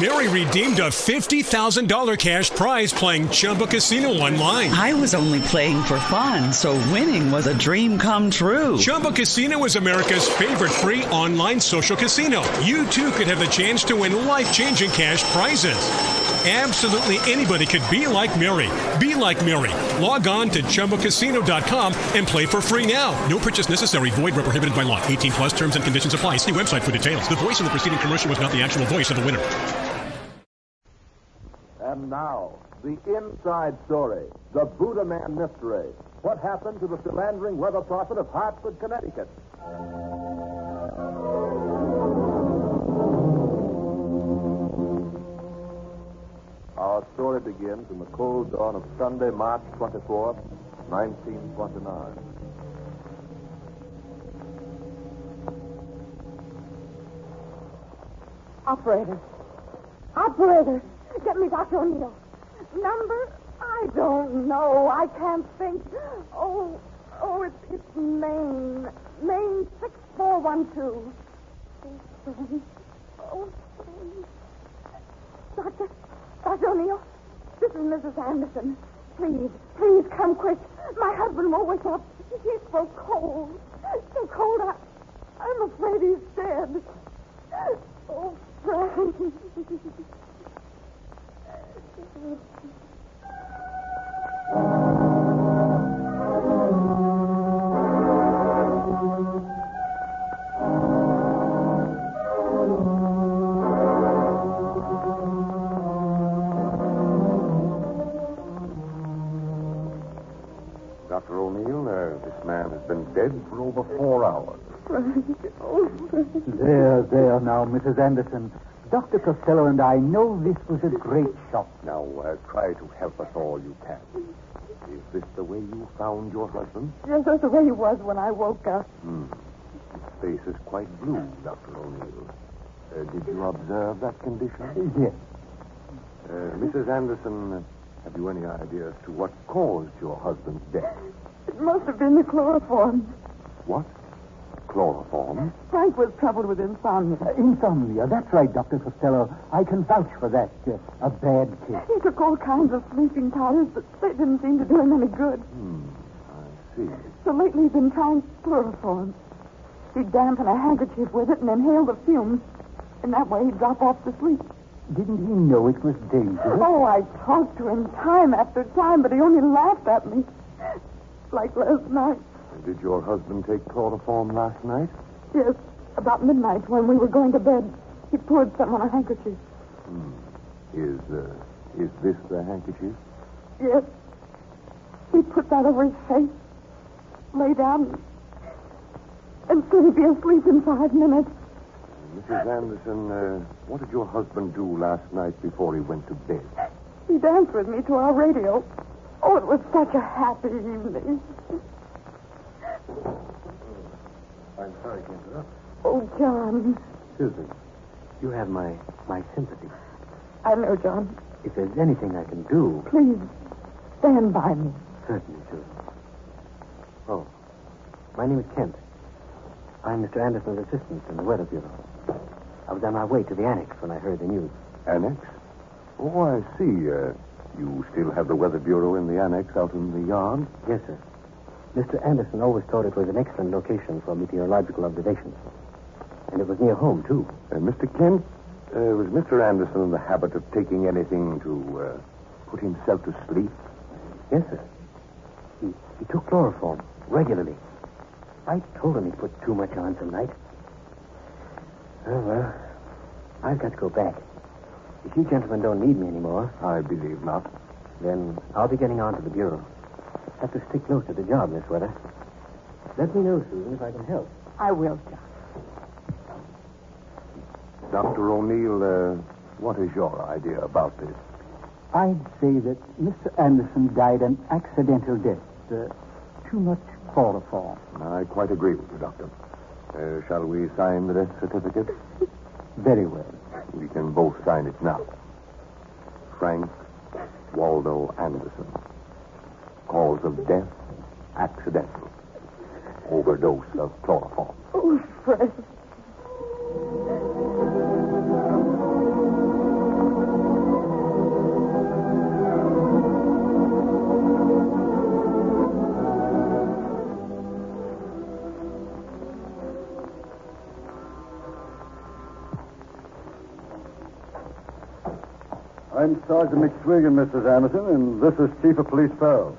Mary redeemed a $50,000 cash prize playing Chumba Casino online. I was only playing for fun, so winning was a dream come true. Chumba Casino is America's favorite free online social casino. You too could have the chance to win life-changing cash prizes. Absolutely anybody could be like Mary. Be like Mary. Log on to ChumbaCasino.com and play for free now. No purchase necessary. Void where prohibited by law. 18 plus terms and conditions apply. See website for details. The voice in the preceding commercial was not the actual voice of the winner. And now, the inside story. The Buddha Man mystery. What happened to the philandering weather prophet of Hartford, Connecticut? Our story begins in the cold dawn of Sunday, March 24th, 1929. Operator, get me Dr. O'Neill. Number? I don't know. I can't think. Oh, it's Maine. Maine 6412. Oh, Dr. O'Neill, this is Mrs. Anderson. Please come quick. My husband won't wake up. He's so cold. I'm afraid he's dead. Oh, Frank. Dr. O'Neill, this man has been dead for over 4 hours. Frank. Oh, Frank. There now, Mrs. Anderson. Dr. Costello and I know this was a great shock. Now, try to help us all you can. Is this the way you found your husband? Yes, that's the way he was when I woke up. His face is quite blue, Dr. O'Neill. Did you observe that condition? Yes. Mrs. Anderson, have you any idea as to what caused your husband's death? It must have been the chloroform. What? Chloroform? Frank was troubled with insomnia. Insomnia, that's right, Dr. Costello. I can vouch for that. A bad case. He took all kinds of sleeping powders, but they didn't seem to do him any good. I see. So lately he's been trying chloroform. He'd dampen a handkerchief with it and inhale the fumes. And that way he'd drop off to sleep. Didn't he know it was dangerous? Oh, I talked to him time after time, but he only laughed at me. Like last night. Did your husband take chloroform last night? Yes, about midnight when we were going to bed. He poured some on a handkerchief. Is this the handkerchief? Yes. He put that over his face, lay down, and said he'd be asleep in 5 minutes. Mrs. Anderson, what did your husband do last night before he went to bed? He danced with me to our radio. Oh, it was such a happy evening. I'm sorry to interrupt. Oh, John. Susan, you have my sympathy. I know, John. If there's anything I can do... Please, stand by me. Certainly, Susan. Oh, my name is Kent. I'm Mr. Anderson's assistant in the Weather Bureau. I was on my way to the annex when I heard the news. Annex? Oh, I see. You still have the Weather Bureau in the annex out in the yard? Yes, sir. Mr. Anderson always thought it was an excellent location for meteorological observations. And it was near home, too. Mr. Kent, was Mr. Anderson in the habit of taking anything to put himself to sleep? Yes, sir. He took chloroform regularly. I told him he put too much on some night. Oh, well, I've got to go back. If you gentlemen don't need me anymore... I believe not. Then I'll be getting on to the Bureau. Have to stick close to the job, Miss Weather. Let me know, Susan, if I can help. I will, John. Dr. O'Neill, what is your idea about this? I'd say that Mr. Anderson died an accidental death. Too much chloroform. I quite agree with you, Doctor. Shall we sign the death certificate? Very well. We can both sign it now. Frank Waldo Anderson. Cause of death, accidental. Overdose of chloroform. Oh, Frank. I'm Sergeant McSwig and Mrs. Anderson, and this is Chief of Police Farrell.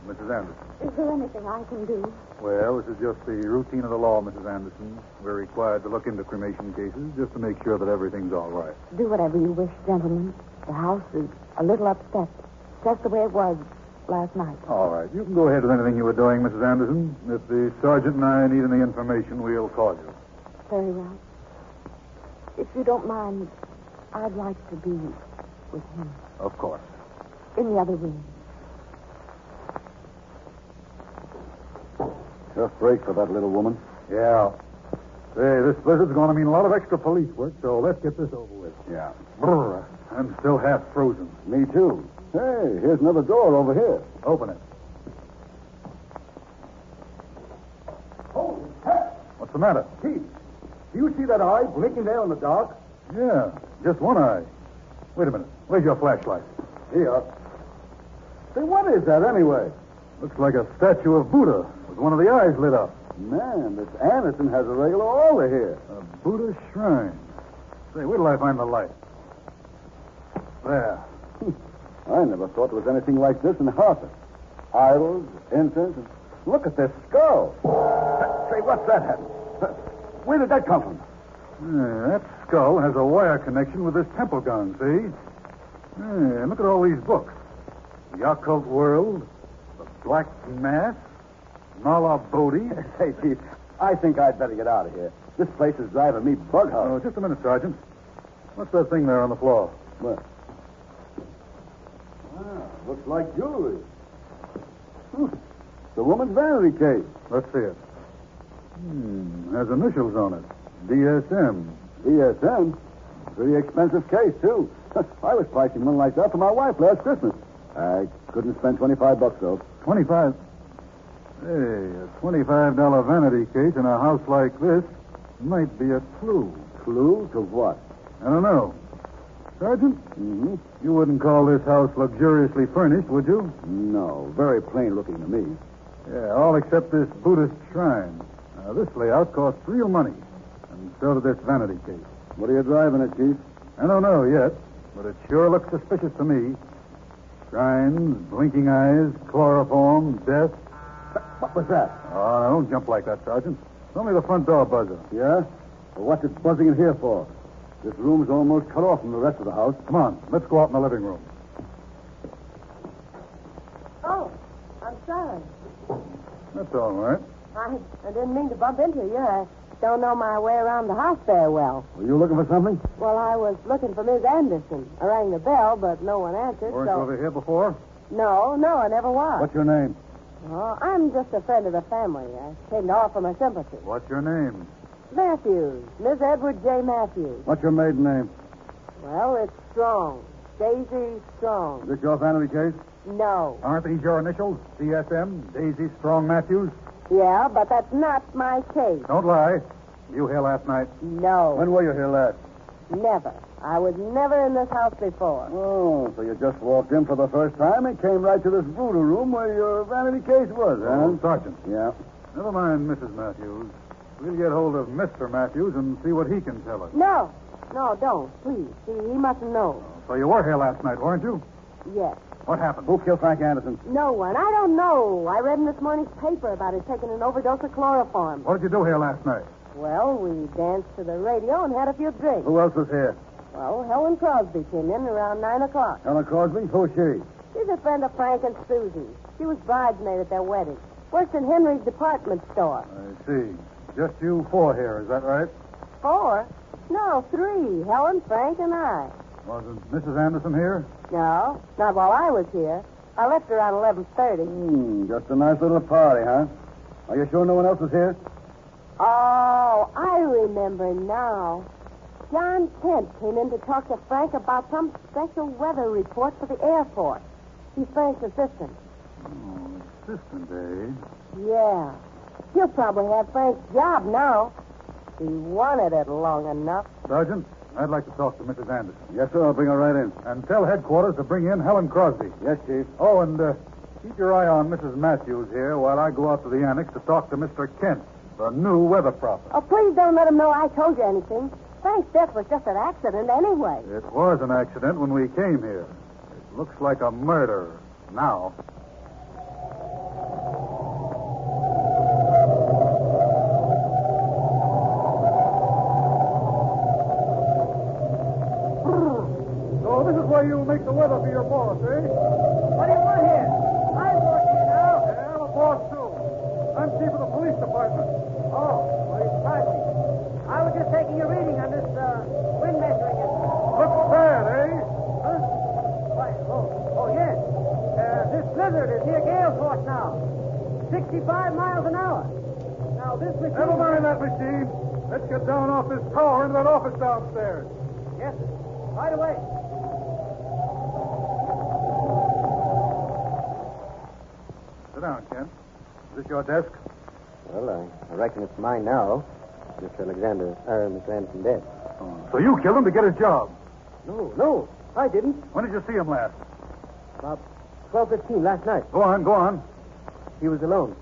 Mrs. Anderson. Is there anything I can do? Well, this is just the routine of the law, Mrs. Anderson. We're required to look into cremation cases just to make sure that everything's all right. Do whatever you wish, gentlemen. The house is a little upset. Just the way it was last night. All right. You can go ahead with anything you were doing, Mrs. Anderson. If the sergeant and I need any information, we'll call you. Very well. If you don't mind, I'd like to be with him Of course. in the other room. Tough break for that little woman. Yeah. Say, this blizzard's going to mean a lot of extra police work, so let's get this over with. Yeah. Brr, I'm still half frozen. Me too. Hey, here's another door over here. Open it. Holy heck! What's the matter? Chief, do you see that eye blinking there in the dark? Yeah, just one eye. Wait a minute. Where's your flashlight? Here. Say, what is that anyway? Looks like a statue of Buddha with one of the eyes lit up. Man, this Anderson has a regular altar here. A Buddha shrine. Say, where did I find the light? There. I never thought there was anything like this in Hartford. Idols, incense, and look at this skull. Say, what's that? Where did that come from? That skull has a wire connection with this temple gong, see? And look at all these books. The Occult World, The Black Mass, Nala Bodhi. Hey, Chief, I think I'd better get out of here. This place is driving me bug Oh, out. just a minute, Sergeant. What's that thing there on the floor? What? Looks like jewelry. The woman's vanity case. Let's see it. Has initials on it. DSM. ESM. Pretty expensive case, too. I was pricing one like that for my wife last Christmas. I couldn't spend $25, though. 25. Hey, a $25 vanity case in a house like this might be a clue. Clue to what? I don't know. Sergeant, Mm-hmm. you wouldn't call this house luxuriously furnished, would you? No, very plain looking to me. Yeah, all except this Buddhist shrine. Now, this layout costs real money, and so did this vanity case. What are you driving at, Chief? I don't know yet, but it sure looks suspicious to me. Shrines, blinking eyes, chloroform, death. What was that? Oh, now, don't jump like that, Sergeant. It's only the front door buzzer. Yeah? Well, what's it buzzing in here for? This room's almost cut off from the rest of the house. Come on, let's go out in the living room. Oh, I'm sorry. That's all right. I didn't mean to bump into you. I don't know my way around the house very well. Were you looking for something? Well, I was looking for Miss Anderson. I rang the bell, but no one answered, Weren't you so... over here before? No, I never was. What's your name? Oh, I'm just a friend of the family. I came to offer my sympathy. What's your name? Matthews. Miss Edward J. Matthews. What's your maiden name? Well, it's Strong. Daisy Strong. Is this your vanity case? No. Aren't these your initials? DSM, Daisy Strong Matthews? Yeah, but that's not my case. Don't lie. You here last night? No. When were you here last? Never. I was never in this house before. Oh, so you just walked in for the first time and came right to this voodoo room where your vanity case was, Oh, huh? Sergeant. Yeah. Never mind Mrs. Matthews. We'll get hold of Mr. Matthews and see what he can tell us. No, don't, please. He mustn't know. So you were here last night, weren't you? Yes. What happened? Who killed Frank Anderson? No one. I don't know. I read in this morning's paper about his taking an overdose of chloroform. What did you do here last night? Well, we danced to the radio and had a few drinks. Who else was here? Well, Helen Crosby came in around 9 o'clock. Helen Crosby? Who's she? She's a friend of Frank and Susie. She was bridesmaid at their wedding. Works in Henry's department store. I see. Just you four here, is that right? 4? No, 3. Helen, Frank, and I. Wasn't Mrs. Anderson here? No, not while I was here. I left around 11:30. Just a nice little party, huh? Are you sure no one else was here? Oh, I remember now. John Kent came in to talk to Frank about some special weather report for the Air Force. He's Frank's assistant. Oh, assistant, eh? Yeah. He'll probably have Frank's job now. He wanted it long enough. Sergeant, I'd like to talk to Mrs. Anderson. Yes, sir. I'll bring her right in. And tell headquarters to bring in Helen Crosby. Yes, Chief. Oh, and keep your eye on Mrs. Matthews here while I go out to the annex to talk to Mr. Kent, the new weather prophet. Oh, please don't let him know I told you anything. Frank's death was just an accident anyway. It was an accident when we came here. It looks like a murder now. So this is where you make the weather for your boss, eh? What do you want here? I'm working here now. Yeah, I'm a boss, too. I'm chief of the police department. Oh, well, you surprised me. I was just taking a reading on this wind measuring instrument. Looks bad, eh? Huh? Why, oh, yes. This blizzard is near gale force now. 65 miles an hour. Now, this machine... Never mind that machine. Let's get down off this tower into that office downstairs. Yes, sir. Right away. Sit down, Kent. Is this your desk? Well, I reckon it's mine now. Mr. Anderson dead. So you killed him to get a job. No, I didn't. When did you see him last? About 12:15 last night. Go on. He was alone.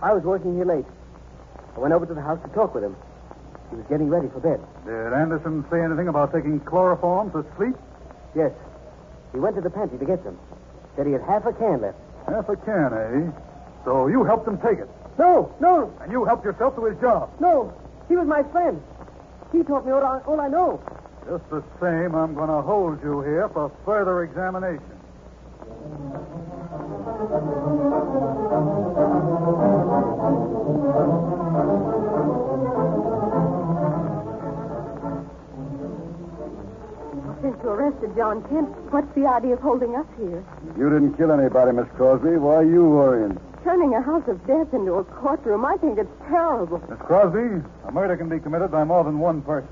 I was working here late. I went over to the house to talk with him. He was getting ready for bed. Did Anderson say anything about taking chloroform to sleep? Yes. He went to the pantry to get some. Said he had half a can left. Half a can, eh? So you helped him take it. No. And you helped yourself to his job. No. He was my friend. He taught me all I know. Just the same, I'm going to hold you here for further examination. Since you arrested John Kent, what's the idea of holding us here? You didn't kill anybody, Miss Crosby. Why are you worrying? Turning a house of death into a courtroom, I think it's terrible. Miss Crosby, a murder can be committed by more than one person.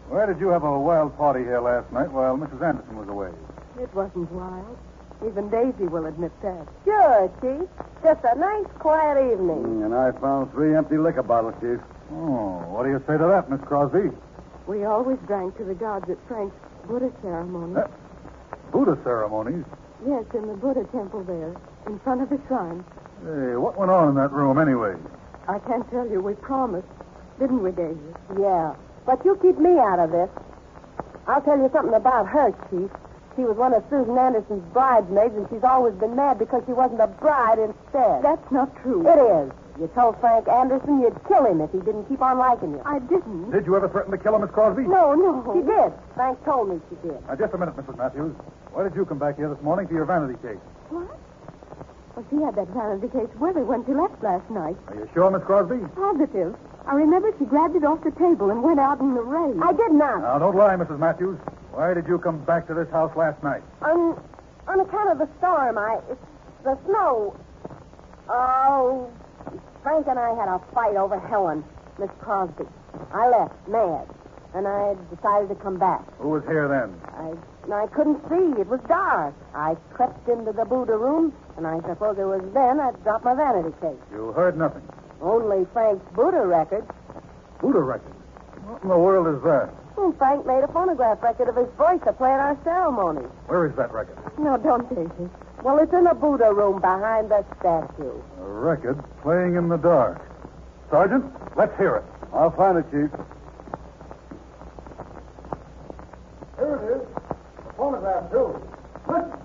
Where did you have a wild party here last night while Mrs. Anderson was away? It wasn't wild. Even Daisy will admit that. Sure, Chief. Just a nice, quiet evening. And I found 3 empty liquor bottles, Chief. Oh, what do you say to that, Miss Crosby? We always drank to the gods at Frank's Buddha ceremony. Buddha ceremonies? Yes, in the Buddha temple there, in front of the shrine. Hey, what went on in that room anyway? I can't tell you. We promised, didn't we, Daisy? Yeah. But you keep me out of this. I'll tell you something about her, Chief. She was one of Susan Anderson's bridesmaids, and she's always been mad because she wasn't a bride instead. That's not true. It is. You told Frank Anderson you'd kill him if he didn't keep on liking you. I didn't. Did you ever threaten to kill him, Miss Crosby? No. She did. Frank told me she did. Now, just a minute, Mrs. Matthews. Why did you come back here this morning for your vanity case? What? Well, she had that vanity case with her when she left last night. Are you sure, Miss Crosby? Positive. I remember she grabbed it off the table and went out in the rain. I did not. Now, don't lie, Mrs. Matthews. Why did you come back to this house last night? On account of the storm, it's the snow. Oh, Frank and I had a fight over Helen, Miss Crosby. I left, mad, and I decided to come back. Who was here then? I couldn't see. It was dark. I crept into the Buddha room, and I suppose it was then I dropped my vanity case. You heard nothing. Only Frank's Buddha record. Buddha record? What in the world is that? Well, Frank made a phonograph record of his voice to play at our ceremony. Where is that record? No, don't, Daisy. Well, it's in the Buddha room behind the statue. A record playing in the dark. Sergeant, let's hear it. I'll find it, Chief. Here it is. A phonograph, too. Listen.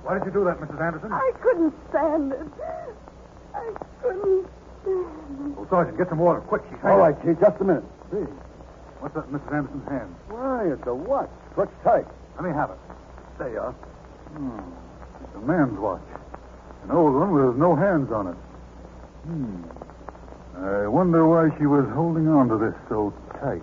Why did you do that, Mrs. Anderson? I couldn't stand it. I couldn't stand it. Oh, Sergeant, get some water, quick. She's All right, Chief, just a minute. See. What's that in Mrs. Anderson's hand? Why, it's a watch. Stretched tight. Let me have it. There you are. It's a man's watch. An old one with no hands on it. I wonder why she was holding on to this so tight.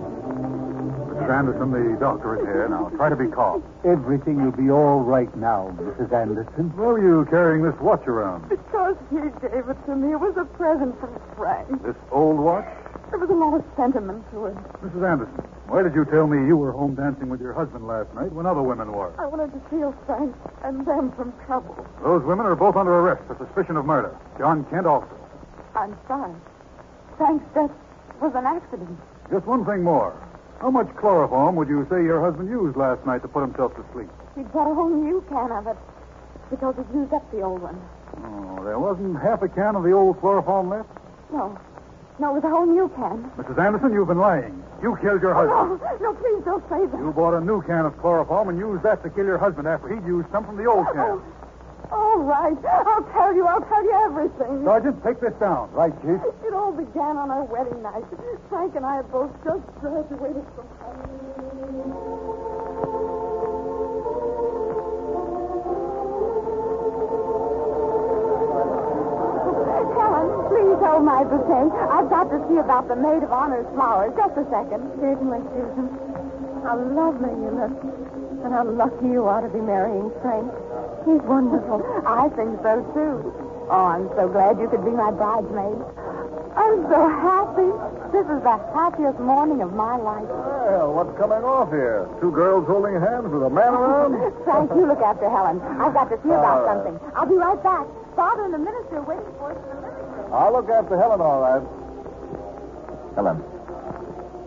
Mr. Anderson, the doctor is here. Now, try to be calm. Everything will be all right now, Mrs. Anderson. Why are you carrying this watch around? Because he gave it to me. It was a present from Frank. This old watch? There was a lot of sentiment to it. Mrs. Anderson, why did you tell me you were home dancing with your husband last night when other women were? I wanted to shield Frank and them from trouble. Those women are both under arrest for suspicion of murder. John Kent also. I'm sorry. Frank's death was an accident. Just one thing more. How much chloroform would you say your husband used last night to put himself to sleep? He'd got a whole new can of it because he'd used up the old one. Oh, there wasn't half a can of the old chloroform left? No, it was a whole new can. Mrs. Anderson, you've been lying. You killed your husband. No, please don't say that. You bought a new can of chloroform and used that to kill your husband after he'd used some from the old can. All right. I'll tell you everything. Sergeant, take this down. Right, Chief. It all began on our wedding night. Frank and I had both just graduated from Helen, please hold my bouquet. I've got to see about the maid of honor's flowers. Just a second. Certainly, Susan. How lovely you look. And how lucky you are to be marrying Frank. He's wonderful. I think so, too. Oh, I'm so glad you could be my bridesmaid. I'm so happy. This is the happiest morning of my life. Well, what's coming off here? Two girls holding hands with a man around? Frank, you look after Helen. I've got to see about All right. something. I'll be right back. Father and the minister are waiting for us in the living room. I'll look after Helen, all right. Helen,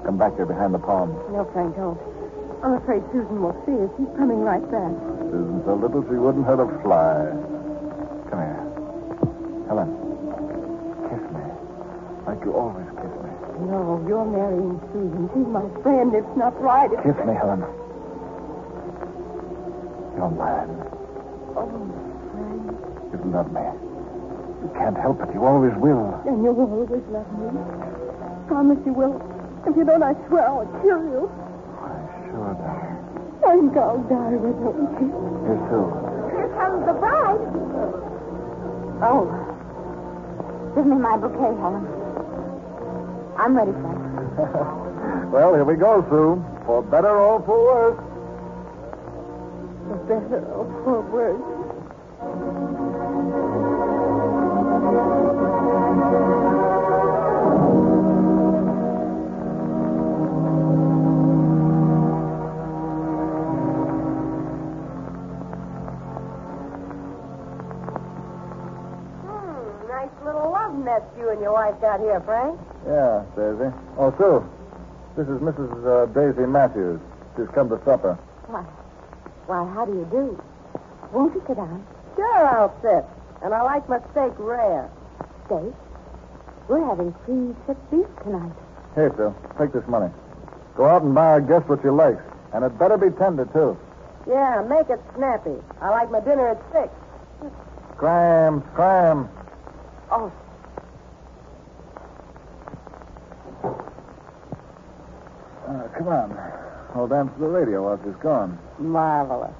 come back here behind the palm. No, Frank, don't. I'm afraid Susan will see us. She's coming right back. Susan so little she wouldn't hurt a fly. Come here. Helen, kiss me. Like you always kiss me. No, you're marrying Susan. She's my friend. It's not right. Kiss me, Helen. You're mine. Oh, Frank. You love me. You can't help it. You always will. And you'll always love me. Promise you will. If you don't, I swear I'll kill you. Sure, darling. Frank, I'll die without you. You too. Here comes the bride. Oh. Give me my bouquet, Helen. I'm ready, Frank. Well, here we go, Sue. For better or for worse. For better or for worse. Nice little love nest you and your wife got here, Frank. Yeah, Daisy. Oh, Sue. This is Mrs. Daisy Matthews. She's come to supper. Why, how do you do? Won't you sit down? Sure, I'll sit. And I like my steak rare. Steak? We're having cream chipped beef tonight. Here, Sue. Take this money. Go out and buy our guest what she likes. And it better be tender, too. Yeah, make it snappy. I like my dinner at 6. Scram. Oh, Come on. I'll dance to the radio while she's gone. marvelous.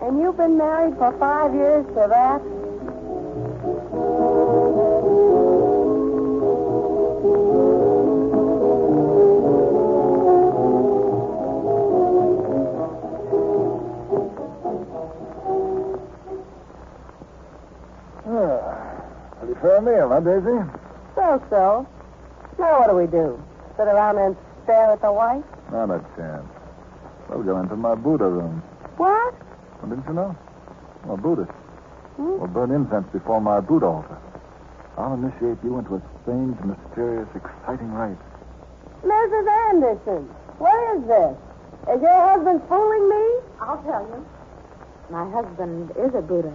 And you've been married for 5 years to that? Pretty fair meal, huh, Daisy? So. Now what do we do? Sit around and stare at the wife? Not a chance. We'll go into my Buddha room. What? Well, didn't you know? I'm a Buddhist. We'll burn incense before my Buddha altar. I'll initiate you into a strange, mysterious, exciting rite. Mrs. Anderson, what is this? Is your husband fooling me? I'll tell you. My husband is a Buddha.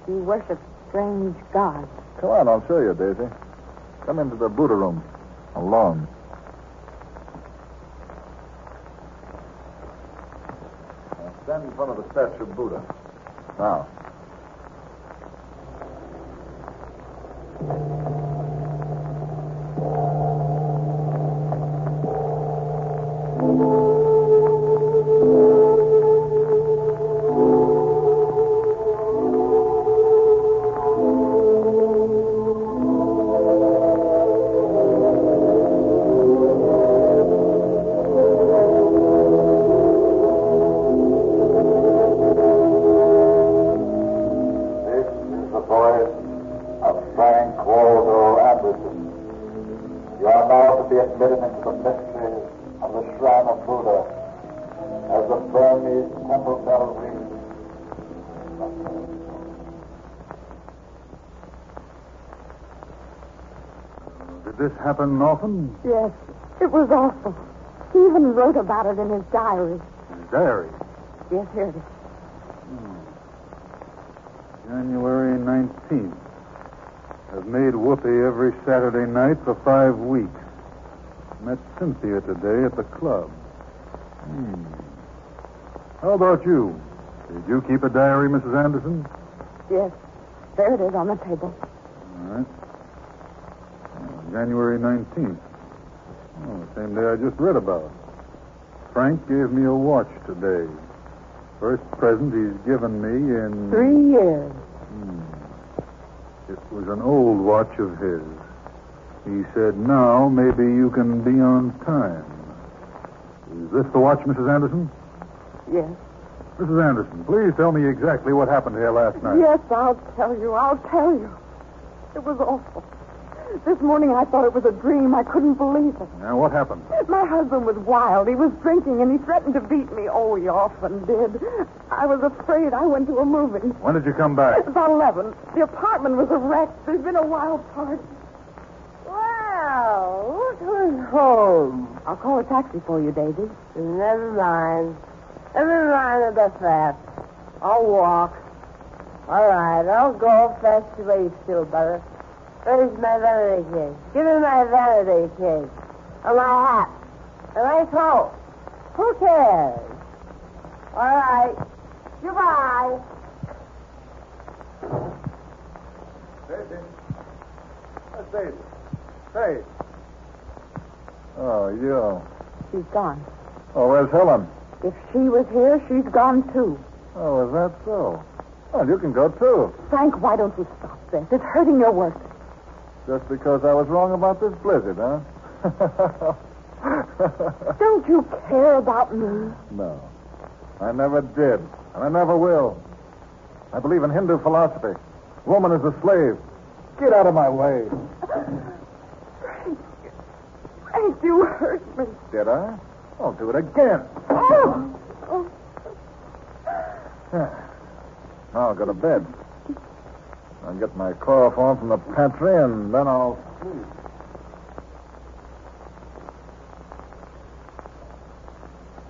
He worships strange gods. Come on, I'll show you, Daisy. Come into the Buddha room. Alone. Now stand in front of the statue of Buddha. Now. the mysteries of the Shrine of Buddha as the Burmese temple bell rings. Did this happen often? Yes, it was awful. He even wrote about it in his diary. His diary. Yes, here it is. January 19th. I've made whoopee every Saturday night for 5 weeks. Met Cynthia today at the club. How about you? Did you keep a diary, Mrs. Anderson? Yes, there it is on the table. All right. January 19th. Oh, the same day I just read about. Frank gave me a watch today. First present he's given me in... 3 years. It was an old watch of his. He said, now maybe you can be on time. Is this the watch, Mrs. Anderson? Yes. Mrs. Anderson, please tell me exactly what happened here last night. Yes, I'll tell you. It was awful. This morning I thought it was a dream. I couldn't believe it. Now, what happened? My husband was wild. He was drinking, and he threatened to beat me. Oh, he often did. I was afraid. I went to a movie. When did you come back? About 11. The apartment was a wreck. There's been a wild party. Well, look who's home. I'll call a taxi for you, Daisy. Never mind. Never mind about that. I'll walk. All right, I'll go fast away still, brother. Where's my vanity case? Give me my vanity case. And my hat. And my coat. Who cares? All right. Goodbye. Daisy. That's Daisy. Hey. Oh, you. She's gone. Oh, where's Helen? If she was here, she's gone, too. Oh, is that so? Well, you can go, too. Frank, why don't you stop this? It's hurting your work. Just because I was wrong about this blizzard, huh? Don't you care about me? No. I never did, and I never will. I believe in Hindu philosophy. Woman is a slave. Get out of my way. Frank, you hurt me. Did I? I'll do it again. Oh! Now I'll go to bed. I'll get my chloroform from the pantry, and then I'll sleep.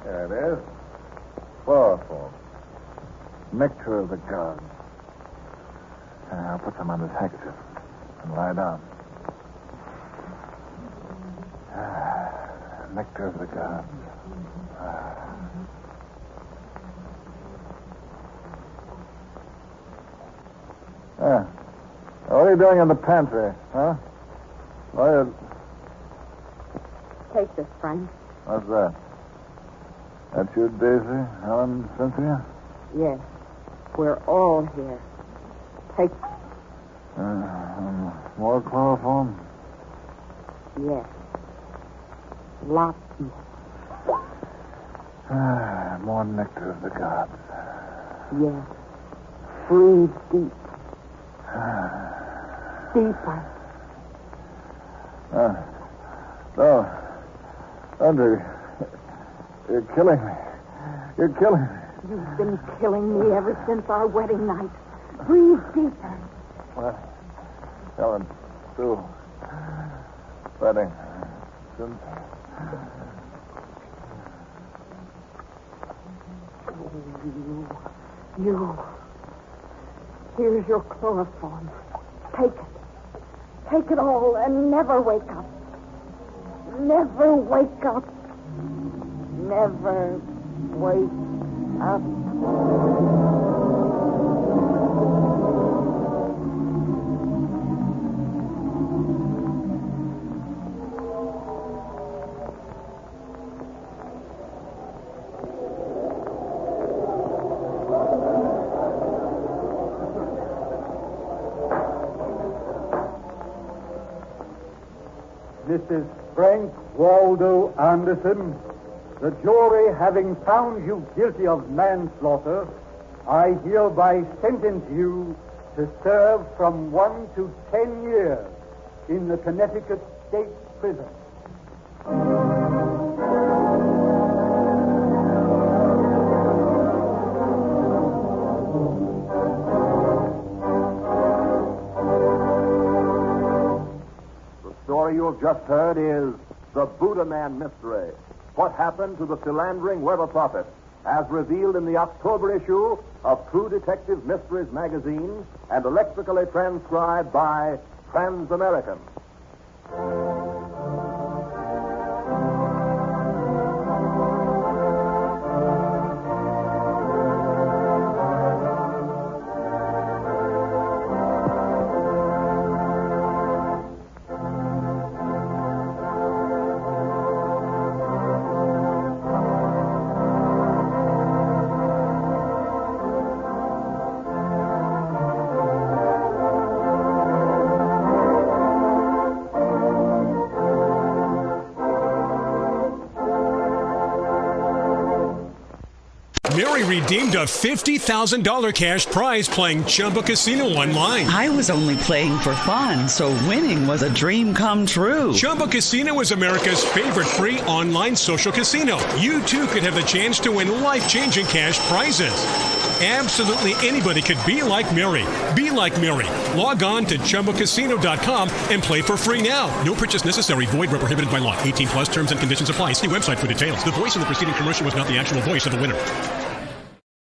There it is. Chloroform. Nectar of the gods. I'll put some on this handkerchief and lie down. Nectar of the gods. What are you doing in the pantry, huh? Take this, Frank. What's that? That's you, Daisy, Helen, Cynthia? Yes. We're all here. Take... More chloroform? Yes. Lots more. More nectar of the gods. Yes. Breathe deep. Deeper. No. Andrew, you're killing me. You're killing me. You've been killing me ever since our wedding night. Breathe deeper. Well, Helen, Sue, wedding. Cynthia. Oh, you. Here's your chloroform. Take it. Take it all and never wake up. Never wake up. Never wake up. Mrs. Frank Waldo Anderson, the jury having found you guilty of manslaughter, I hereby sentence you to serve from 1 to 10 years in the Connecticut State Prison. you've just heard is The Buddha Man Mystery. What happened to the philandering weather prophet, as revealed in the October issue of True Detective Mysteries magazine and electrically transcribed by Trans-American. Mary redeemed a $50,000 cash prize playing Chumba Casino online. I was only playing for fun, so winning was a dream come true. Chumba Casino is America's favorite free online social casino. You too could have the chance to win life-changing cash prizes. Absolutely anybody could be like Mary. Be like Mary. Log on to ChumbaCasino.com and play for free now. No purchase necessary. Void where prohibited by law. 18 plus terms and conditions apply. See website for details. The voice in the preceding commercial was not the actual voice of the winner.